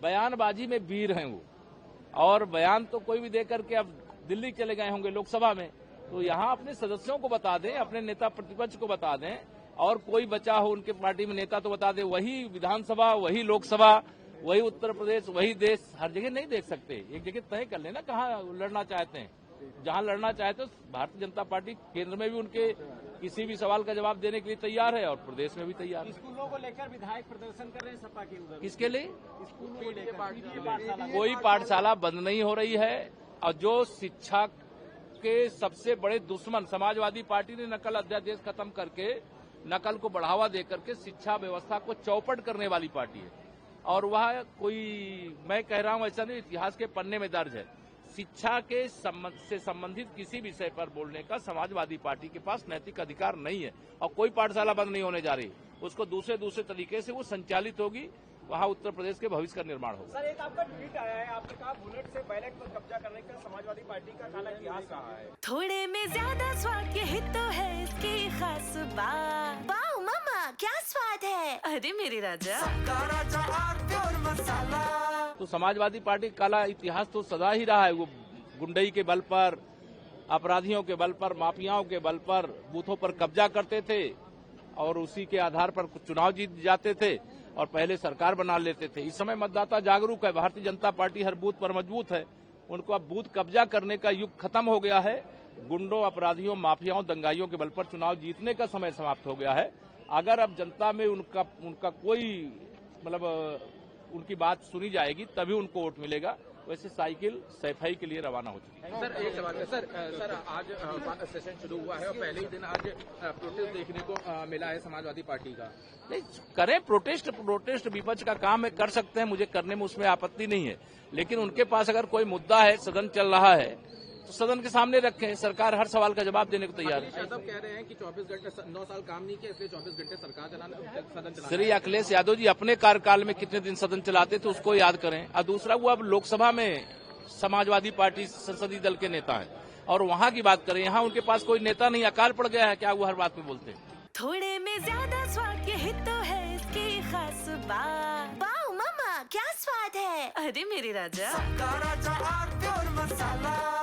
बयानबाजी में वीर हैं वो, और बयान तो कोई भी दे करके अब दिल्ली चले गए होंगे लोकसभा में, तो यहाँ अपने सदस्यों को बता दें, अपने नेता प्रतिपक्ष को बता दें, और कोई बचा हो उनके पार्टी में नेता तो बता दें। वही विधानसभा, वही लोकसभा, वही उत्तर प्रदेश, वही देश, हर जगह नहीं देख सकते। एक जगह तय कर लेना कहाँ लड़ना चाहते हैं। जहां लड़ना चाहते हैं भारतीय जनता पार्टी केंद्र में भी उनके किसी भी सवाल का जवाब देने के लिए तैयार है और प्रदेश में भी तैयार है। स्कूलों को लेकर विधायक प्रदर्शन कर रहे हैं सपा के उधर। किसके लिए? स्कूलों को लेकर कोई पाठशाला बंद नहीं हो रही है, और जो शिक्षा के सबसे बड़े दुश्मन समाजवादी पार्टी ने नकल अध्यादेश खत्म करके नकल को बढ़ावा देकर के शिक्षा व्यवस्था को चौपट करने वाली पार्टी है। और वह कोई, मैं कह रहा हूं ऐसा नहीं, इतिहास के पन्ने में दर्ज है, शिक्षा के से संबंधित किसी विषय पर बोलने का समाजवादी पार्टी के पास नैतिक अधिकार नहीं है। और कोई पाठशाला बंद नहीं होने जा रही, उसको दूसरे तरीके से वो संचालित होगी, वहां उत्तर प्रदेश के भविष्य का निर्माण होगा। सर, एक आपका ट्वीट आया है, आपने कहा बुलेट से बैलेट पर कब्जा करने का समाजवादी पार्टी का काला इतिहास रहा है। थोड़े में ज्यादा स्वाद यही तो है इसकी खास बात। वाओ मामा, क्या स्वाद है। अरे मेरे राजा, तो समाजवादी पार्टी का काला इतिहास तो सदा ही रहा है। वो गुंडई के बल पर, अपराधियों के बल पर, माफियाओं के बल पर बूथों पर कब्जा करते थे और उसी के आधार पर चुनाव जीत जाते थे और पहले सरकार बना लेते थे। इस समय मतदाता जागरूक है, भारतीय जनता पार्टी हर बूथ पर मजबूत है। उनको अब बूथ कब्जा करने का युग खत्म हो गया है। गुंडों, अपराधियों, माफियाओं, दंगाइयों के बल पर चुनाव जीतने का समय समाप्त हो गया है। अगर अब जनता में उनका कोई मतलब उनकी बात सुनी जाएगी तभी उनको वोट मिलेगा। वैसे साइकिल सैफई के लिए रवाना हो चुकी है। सर, एक सवाल है सर, आज सेशन शुरू हुआ है और पहले ही दिन आज प्रोटेस्ट देखने को मिला है समाजवादी पार्टी का। नहीं करें, प्रोटेस्ट विपक्ष का काम है, कर सकते हैं, मुझे करने में उसमें आपत्ति नहीं है। लेकिन उनके पास अगर कोई मुद्दा है, सदन चल रहा है, तो सदन के सामने रखें। सरकार हर सवाल का जवाब देने को तैयार है। यादव कह रहे हैं कि 24 घंटे 9 साल काम नहीं किया, इसलिए 24 घंटे सरकार सदन चलाना। श्री अखिलेश यादव जी अपने कार्यकाल में कितने दिन सदन चलाते थे उसको याद करें। और दूसरा, वो अब लोकसभा में समाजवादी पार्टी संसदीय दल के नेता हैं और वहां की बात करें, यहाँ उनके पास कोई नेता नहीं, अकाल पड़ गया है। क्या वो हर बात में बोलते हैं? थोड़े में ज्यादा स्वाद यही तो है इसकी खास बात। वाओ मामा, क्या स्वाद है। अरे मेरे राजा, मसाला